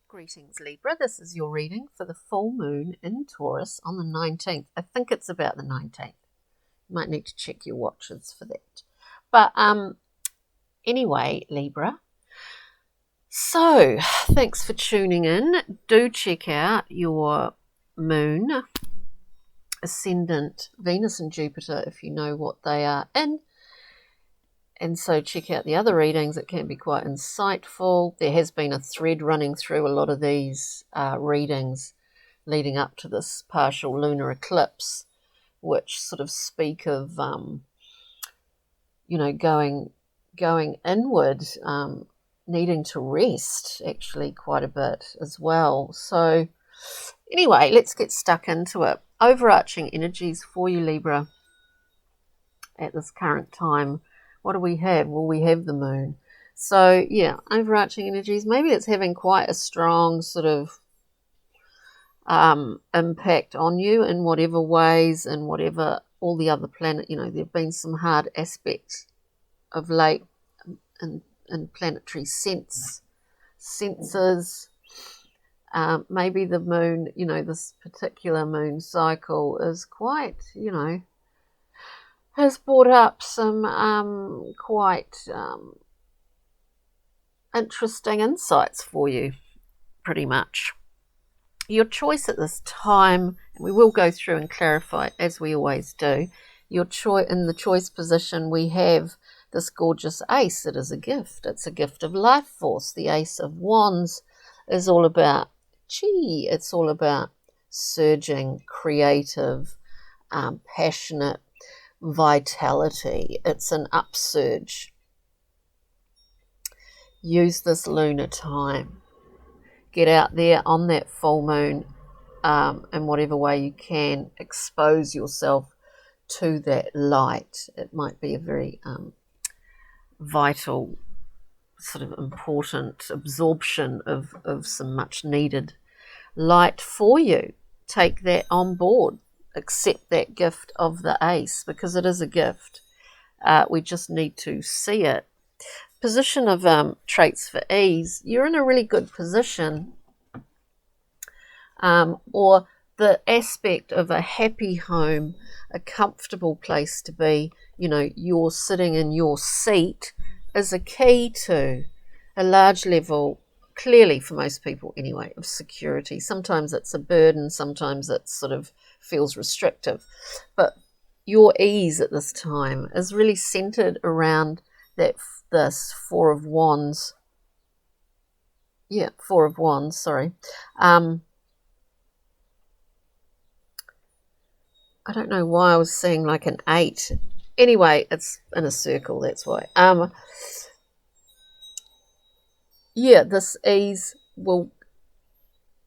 Greetings Libra, this is your reading for the full moon in Taurus on the 19th. I think it's about the 19th. You might need to check your watches for that. But anyway, Libra. So, thanks for tuning in. Do check out your moon, ascendant, Venus and Jupiter if you know what they are in. And so check out the other readings. It can be quite insightful. There has been a thread running through a lot of these readings leading up to this partial lunar eclipse, which sort of speak of, going inward, needing to rest actually quite a bit as well. So anyway, let's get stuck into it. Overarching energies for you, Libra, at this current time. What do we have? Well, we have the moon. So, yeah, overarching energies. Maybe it's having quite a strong sort of impact on you in whatever ways and whatever all the other planet, there have been some hard aspects of late in planetary senses. Maybe the moon, this particular moon cycle is quite, has brought up some quite interesting insights for you, pretty much. Your choice at this time, and we will go through and clarify as we always do, your choice in the choice position, we have this gorgeous ace. It is a gift. It's a gift of life force. The Ace of Wands is all about chi. It's all about surging, creative, passionate, vitality. It's an upsurge. Use this lunar time. Get out there on that full moon in whatever way you can. Expose yourself to that light. It might be a very vital, sort of important absorption of some much needed light for you. Take that on board. Accept that gift of the ace, because it is a gift. We just need to see it. Position of traits for ease. You're in a really good position, or the aspect of a happy home, a comfortable place to be. You're sitting in your seat is a key to a large level, clearly for most people anyway, of security. Sometimes it's a burden, sometimes it sort of feels restrictive, but your ease at this time is really centered around this Four of Wands. Four of Wands, sorry. I don't know why I was saying like an 8. Anyway, it's in a circle, that's why. This ease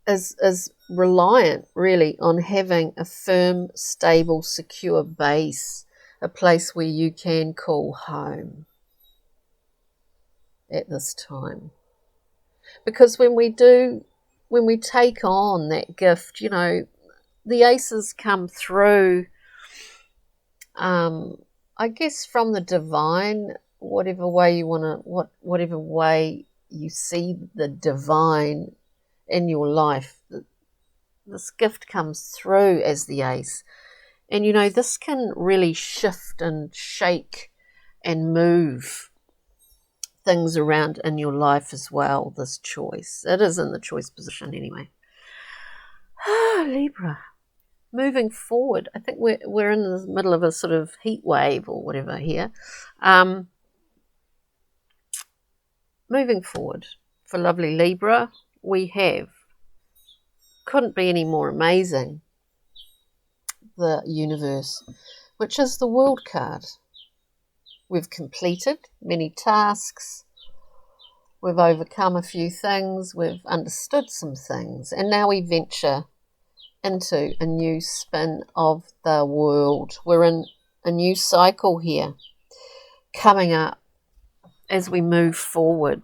is reliant really on having a firm, stable, secure base, a place where you can call home at this time. Because when we take on that gift, the aces come through, I guess, from the divine, whatever way you see the divine in your life. This gift comes through as the ace. And, this can really shift and shake and move things around in your life as well, this choice. It is in the choice position anyway. Libra. Moving forward, I think we're in the middle of a sort of heat wave or whatever here. Moving forward, for lovely Libra, we have, couldn't be any more amazing, the universe, which is the World card. We've completed many tasks, we've overcome a few things, we've understood some things, and now we venture into a new spin of the world. We're in a new cycle here coming up as we move forward.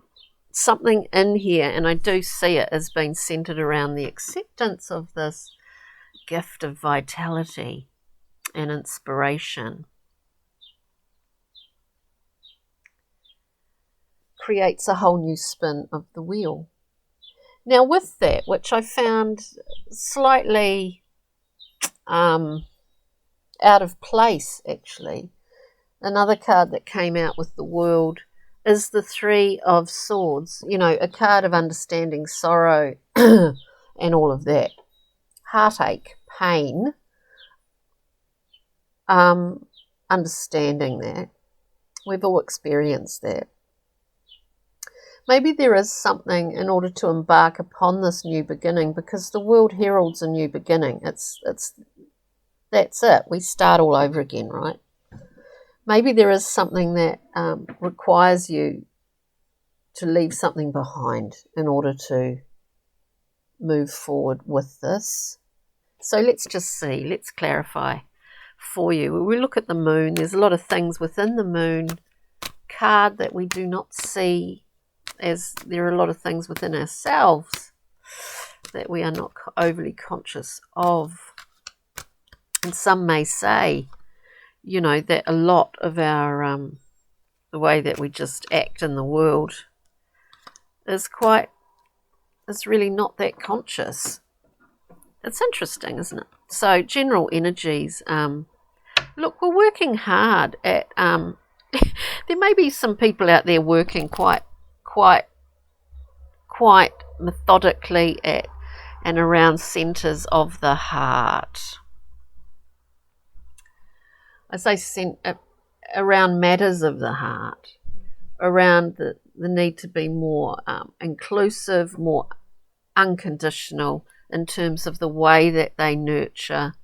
Something in here, and I do see it as being centered around the acceptance of this gift of vitality and inspiration. Creates a whole new spin of the wheel. Now with that, which I found slightly out of place actually, another card that came out with the World is the Three of Swords. You know, a card of understanding sorrow and all of that. Heartache, pain, understanding that. We've all experienced that. Maybe there is something in order to embark upon this new beginning, because the World heralds a new beginning. That's it. We start all over again, right? Maybe there is something that requires you to leave something behind in order to move forward with this. So let's just see. Let's clarify for you. When we look at the moon, there's a lot of things within the moon card that we do not see, as there are a lot of things within ourselves that we are not overly conscious of. And some may say, you know, that a lot of our the way that we just act in the world is really not that conscious. It's interesting, isn't it? So general energies. Look, we're working hard at. There may be some people out there working quite methodically at and around centres of the heart. I say around matters of the heart, around the need to be more inclusive, more unconditional in terms of the way that they nurture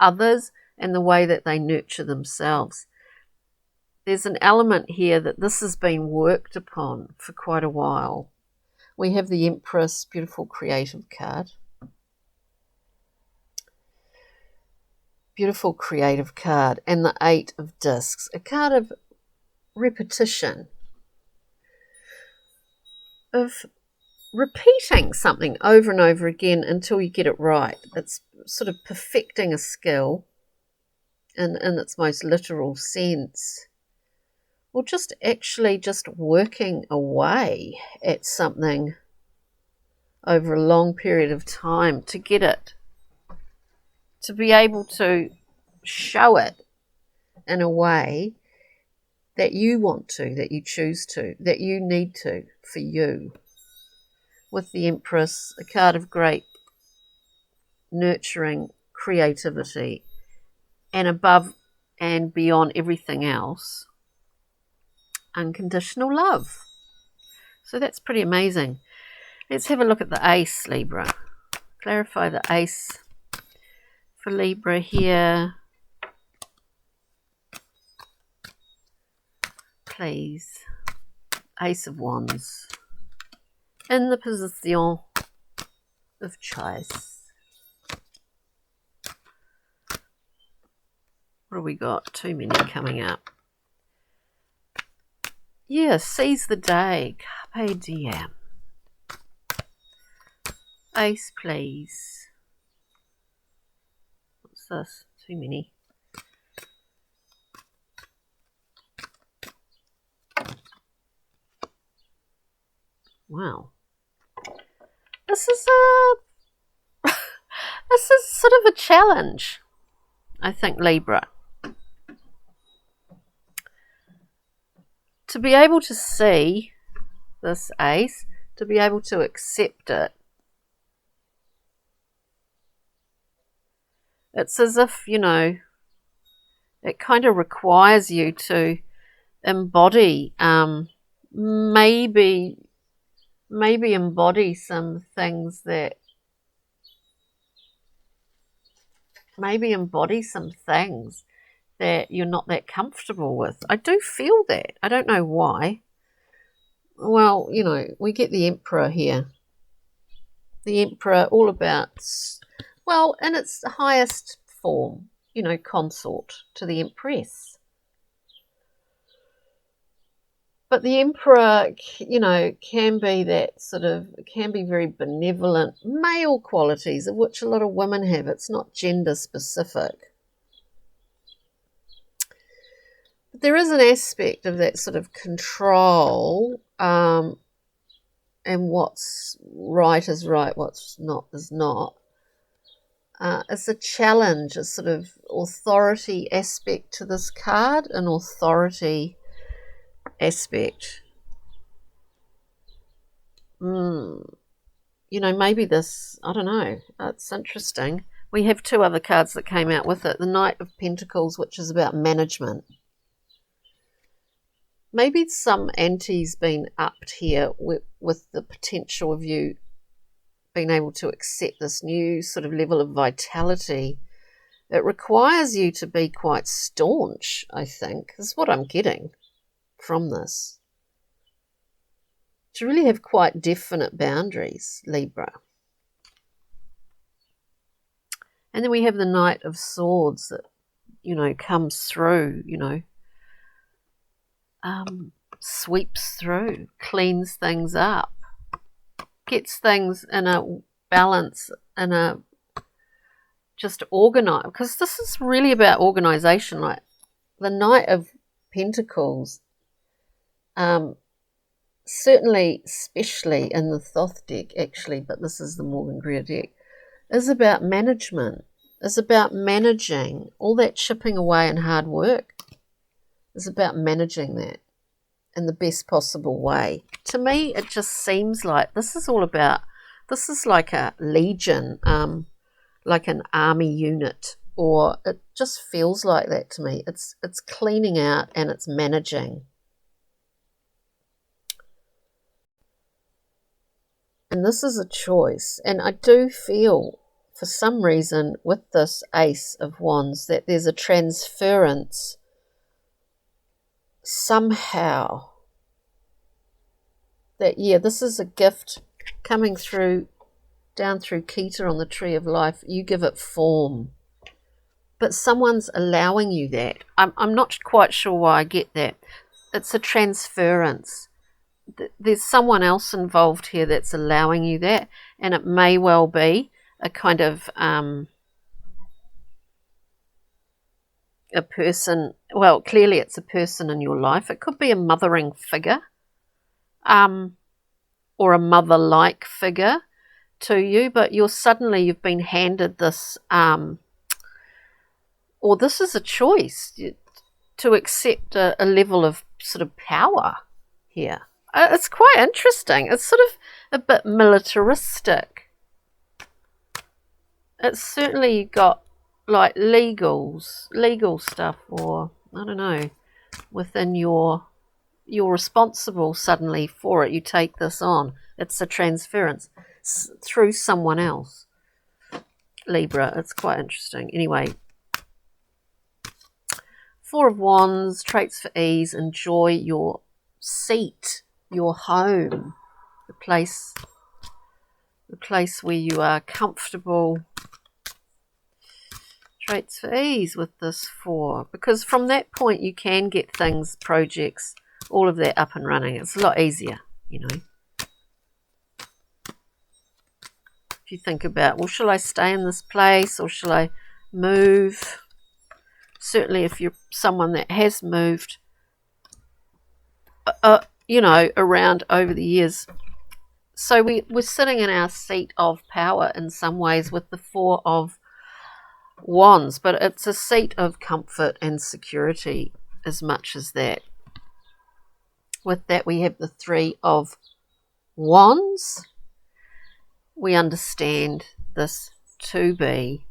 others and the way that they nurture themselves. There's an element here that this has been worked upon for quite a while. We have the Empress, beautiful creative card. Beautiful creative card, and the Eight of Discs, a card of repetition, of repeating something over and over again until you get it right. It's sort of perfecting a skill in its most literal sense, or just working away at something over a long period of time to get it, to be able to show it in a way that you want to, that you choose to, that you need to for you. With the Empress, a card of great nurturing creativity, and above and beyond everything else, unconditional love. So that's pretty amazing. Let's have a look at the Ace, Libra. Clarify the Ace for Libra here, please. Ace of Wands in the position of choice. What have we got? Too many coming up. Yeah, seize the day. Carpe diem. Ace, please. What's this? Too many. Wow. This is sort of a challenge, I think, Libra. To be able to see this Ace, to be able to accept it, it's as if, you know, it kind of requires you to embody, maybe embody some things that, you're not that comfortable with. I do feel that. I don't know why. Well, you know, we get the Emperor here. The Emperor, all about, well, in its highest form, you know, consort to the Empress. But the Emperor, you know, can be very benevolent, male qualities, of which a lot of women have. It's not gender specific. But there is an aspect of that sort of control and and what's right is right, what's not is not. It's a challenge, a sort of authority aspect to this card, an authority aspect. You know, maybe this, I don't know, it's interesting. We have two other cards that came out with it. The Knight of Pentacles, which is about management. Maybe some ante's been upped here with the potential of you being able to accept this new sort of level of vitality. It requires you to be quite staunch, I think. Is what I'm getting from this. To really have quite definite boundaries, Libra. And then we have the Knight of Swords that, you know, comes through, you know, sweeps through, cleans things up, gets things in a balance, in a just organize, because this is really about organization. Like the Knight of Pentacles, certainly, especially in the Thoth deck, actually, but this is the Morgan Greer deck, is about management, is about managing all that chipping away and hard work, is about managing that in the best possible way. To me, it just seems like this is all about, this is like a legion, like an army unit, or it just feels like that to me. It's cleaning out and it's managing. And this is a choice. And I do feel, for some reason, with this Ace of Wands, that there's a transference somehow. That, yeah, this is a gift coming through, down through Keter on the Tree of Life. You give it form. But someone's allowing you that. I'm not quite sure why I get that. It's a transference. There's someone else involved here that's allowing you that, and it may well be a kind of a person. Well, clearly it's a person in your life. It could be a mothering figure, or a mother-like figure to you, but you've been handed this, or this is a choice to accept a level of sort of power here. It's quite interesting. It's sort of a bit militaristic. It's certainly got like legal stuff, or I don't know, within you're responsible suddenly for it. You take this on. It's a transference through someone else. Libra, it's quite interesting. Anyway, Four of Wands, traits for ease. Enjoy your seat, your home, the place where you are comfortable. Traits for ease with this four, because from that point you can get things, projects, all of that up and running. It's a lot easier, you know. If you think about, well, shall I stay in this place or shall I move? Certainly if you're someone that has moved, you know, around over the years. So we're sitting in our seat of power in some ways with the Four of Wands, but it's a seat of comfort and security as much as that. With that, we have the Three of Wands. We understand this to be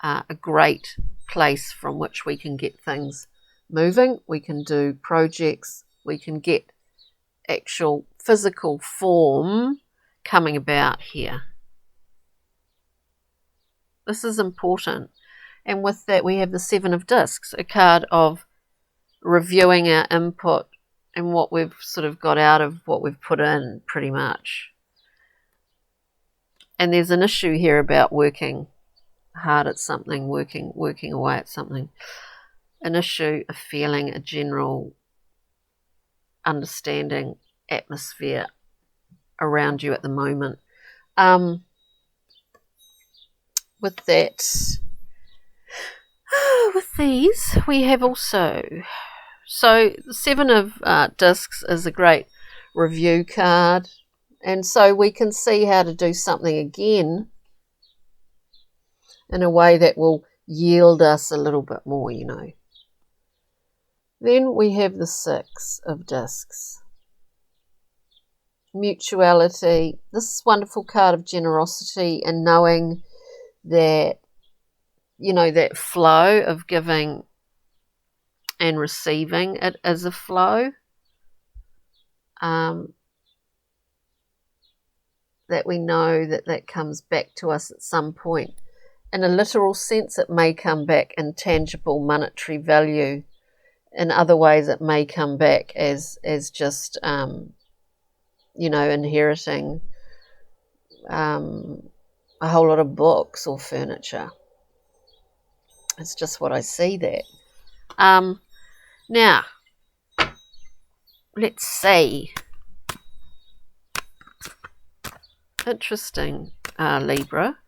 a great place from which we can get things moving. We can do projects. We can get actual physical form coming about here. This is important. And with that, we have the Seven of Discs, a card of reviewing our input and what we've sort of got out of what we've put in, pretty much. And there's an issue here about working hard at something, working away at something. An issue, a feeling, a general understanding atmosphere around you at the moment. With that, with these, we have also, so the Seven of Discs is a great review card. And so we can see how to do something again in a way that will yield us a little bit more, you know. Then we have the Six of Discs. Mutuality. This wonderful card of generosity and knowing that, you know, that flow of giving and receiving, it is a flow. That we know that that comes back to us at some point. In a literal sense, it may come back in tangible monetary value. In other ways, it may come back as just, you know, inheriting a whole lot of books or furniture. It's just what I see there. Now, let's see. Interesting, Libra.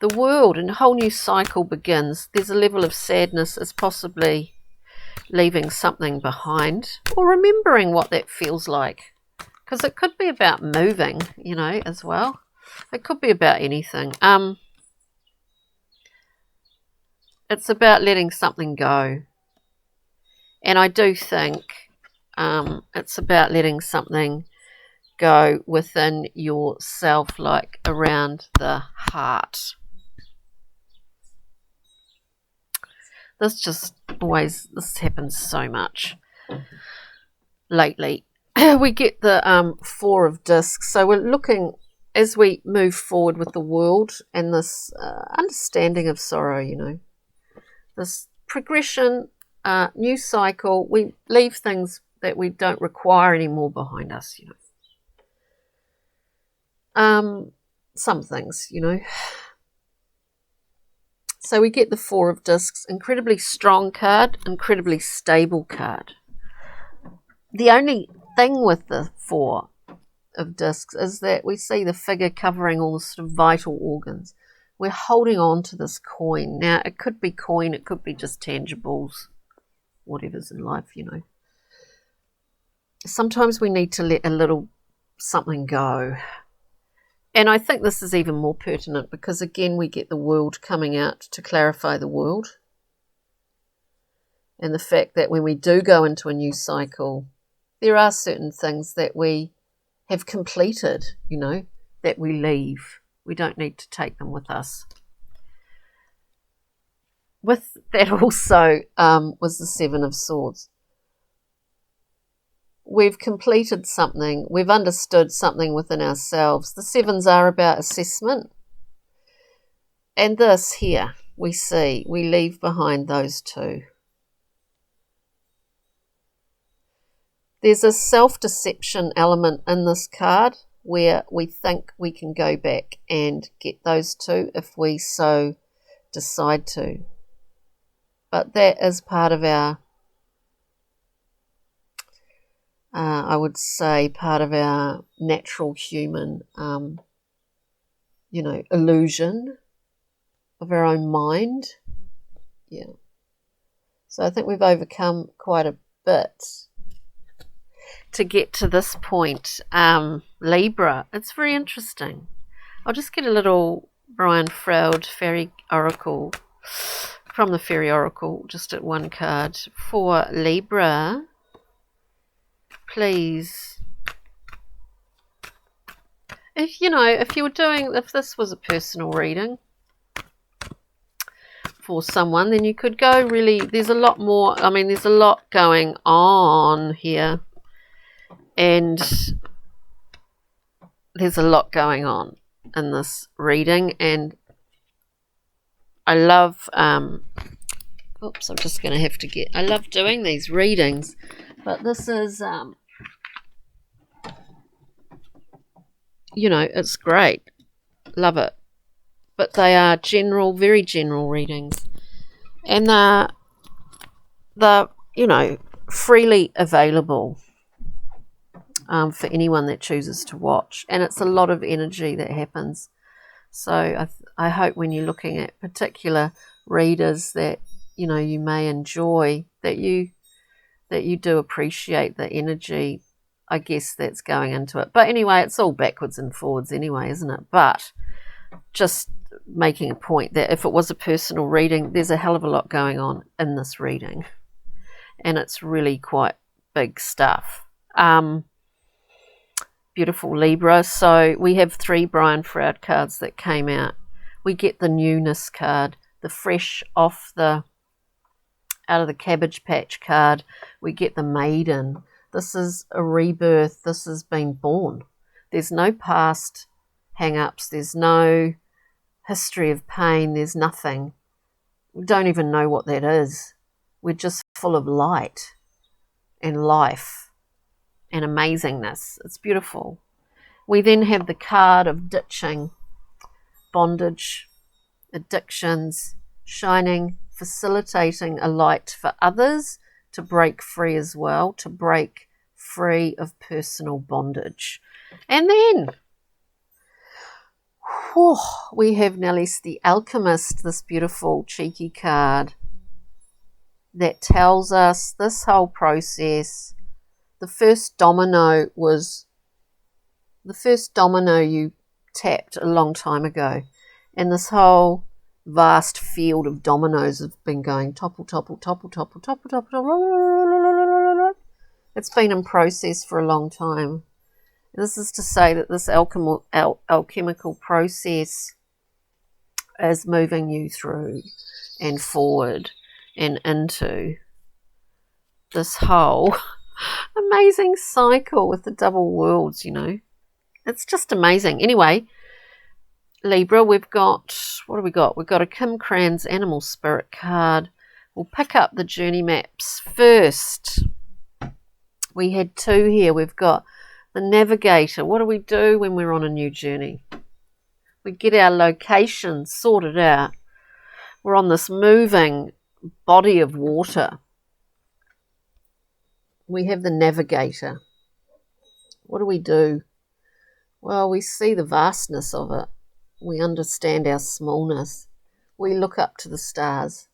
The world and a whole new cycle begins. There's a level of sadness as possibly leaving something behind or remembering what that feels like. Because it could be about moving, you know, as well. It could be about anything. It's about letting something go. And I do think it's about letting something go within yourself, like around the heart. This happens so much lately. We get the Four of Discs. So we're looking, as we move forward with the world and this understanding of sorrow, you know, this progression, new cycle, we leave things that we don't require anymore behind us, you know. Some things, you know. So we get the Four of Discs, incredibly strong card, incredibly stable card. The only thing with the Four of Discs is that we see the figure covering all the sort of vital organs. We're holding on to this coin. Now, it could be coin, it could be just tangibles, whatever's in life, you know. Sometimes we need to let a little something go. And I think this is even more pertinent because, again, we get the world coming out to clarify the world. And the fact that when we do go into a new cycle, there are certain things that we have completed, you know, that we leave. We don't need to take them with us. With that also was the Seven of Swords. We've completed something. We've understood something within ourselves. The sevens are about assessment. And this here, we see, we leave behind those two. There's a self-deception element in this card where we think we can go back and get those two if we so decide to. But that is part of our, I would say, part of our natural human, you know, illusion of our own mind. Yeah. So I think we've overcome quite a bit to get to this point. Libra, it's very interesting. I'll just get a little Brian Froud Fairy Oracle from the Fairy Oracle, just at one card for Libra. Please, if you know, if this was a personal reading for someone, then you could go really, there's a lot more, I mean, there's a lot going on here, and there's a lot going on in this reading, and I love, oops, I'm just going to have to get, I love doing these readings, but this is, you know, it's great. Love it. But they are general, very general readings. And they're you know, freely available for anyone that chooses to watch. And it's a lot of energy that happens. So I hope when you're looking at particular readers that, you know, you may enjoy, that you do appreciate the energy I guess that's going into it. But anyway, it's all backwards and forwards anyway, isn't it? But just making a point that if it was a personal reading, there's a hell of a lot going on in this reading. And it's really quite big stuff. Beautiful Libra. So we have 3 Brian Froud cards that came out. We get the newness card, the fresh off the out of the Cabbage Patch card. We get the maiden. This is a rebirth. This has been born. There's no past hang-ups. There's no history of pain. There's nothing. We don't even know what that is. We're just full of light and life and amazingness. It's beautiful. We then have the card of ditching, bondage, addictions, shining, facilitating a light for others to break free as well, to break free of personal bondage. And then we have Nellis the Alchemist, this beautiful cheeky card that tells us this whole process. The first domino you tapped a long time ago, and this whole vast field of dominoes have been going topple, topple, topple, topple, topple, topple, topple. It's been in process for a long time. This is to say that this alchemical process is moving you through and forward and into this whole amazing cycle with the double worlds, you know. It's just amazing. Anyway, Libra, we've got, what have we got? We've got a Kim Cran's Animal Spirit card. We'll pick up the journey maps first. We had 2 here. We've got the Navigator. What do we do when we're on a new journey? We get our location sorted out. We're on this moving body of water. We have the Navigator. What do we do? Well, we see the vastness of it. We understand our smallness. We look up to the stars.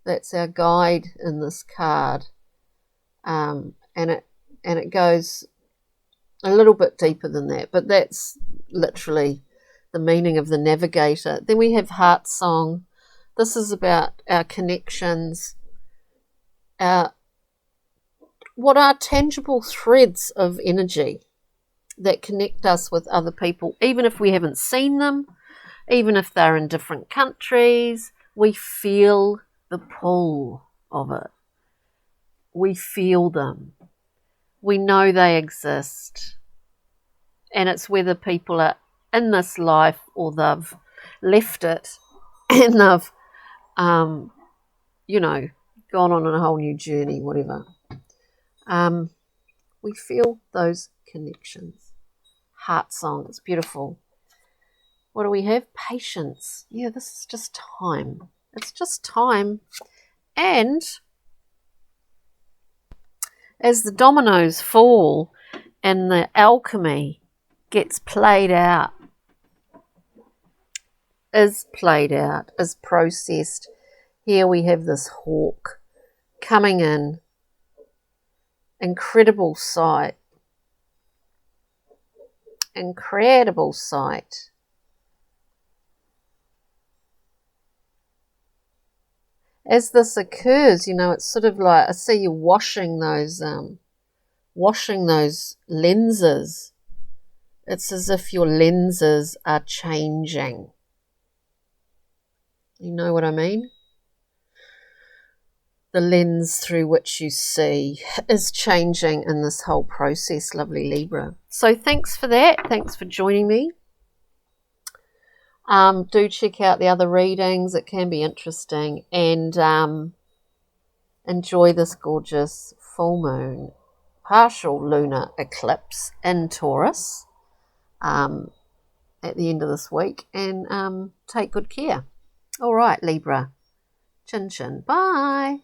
That's our guide in this card. And it goes a little bit deeper than that, but that's literally the meaning of the Navigator. Then we have Heart Song. This is about our connections, what are tangible threads of energy that connect us with other people, even if we haven't seen them, even if they're in different countries. We feel the pull of it. We feel them. We know they exist. And it's whether people are in this life or they've left it and they've, gone on a whole new journey, whatever. We feel those connections. Heart Song, it's beautiful. What do we have? Patience. Yeah, this is just time. It's just time. And as the dominoes fall and the alchemy gets played out, is processed, here we have this hawk coming in. Incredible sight. Incredible sight. As this occurs, it's sort of like I see you washing those lenses. It's as if your lenses are changing. You know what I mean? The lens through which you see is changing in this whole process, lovely Libra. So thanks for that. Thanks for joining me. Do check out the other readings. It can be interesting. And enjoy this gorgeous full moon, partial lunar eclipse in Taurus at the end of this week. And take good care. All right, Libra. Chin chin. Bye.